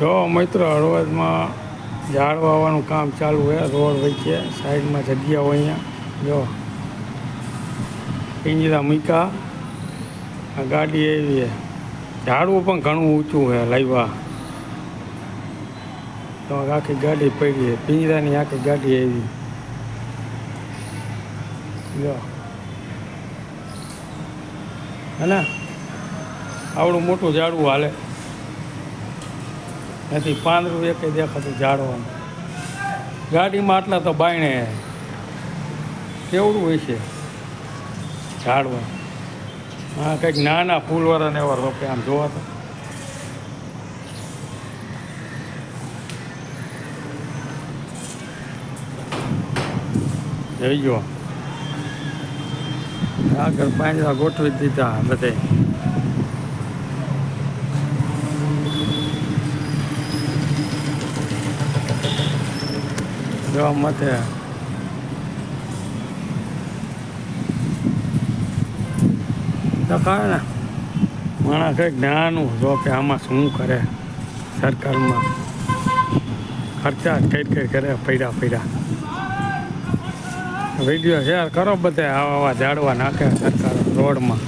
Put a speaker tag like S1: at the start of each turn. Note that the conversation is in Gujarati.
S1: જો મિત્રો હળવદમાં ઝાડ વાવવાનું કામ ચાલુ છે. રોડ વચ્ચે સાઈડમાં જગ્યા હોય અહીંયા જો પિંજરા મૂકા આ ગાડી એવી છે. ઝાડવું પણ ઘણું ઊંચું છે લાવ્યા તો આખી ગાડી પડી છે. પિંજરાની આખી ગાડી એવી જો હે આવડું મોટું ઝાડવું હાલે નથી. પાંદડું એક દેખાતું ઝાડવાનું. ગાડીમાં આટલા તો બાયણે કેવડું હોય છે ઝાડવા. હા કંઈક નાના ફૂલવાળાને એવા રોપે આમ જોવા તો જઈ ગયો. આગળ પાંજરા ગોઠવી દીધા બધે. જોવા માટે દેખાય ને માણસ કંઈક નાનું જો કે આમાં શું કરે. સરકારમાં ખર્ચા કઈ કરે પડ્યા. વિડીયો શેર કરો બધે આવા ઝાડવા નાખે સરકાર રોડમાં.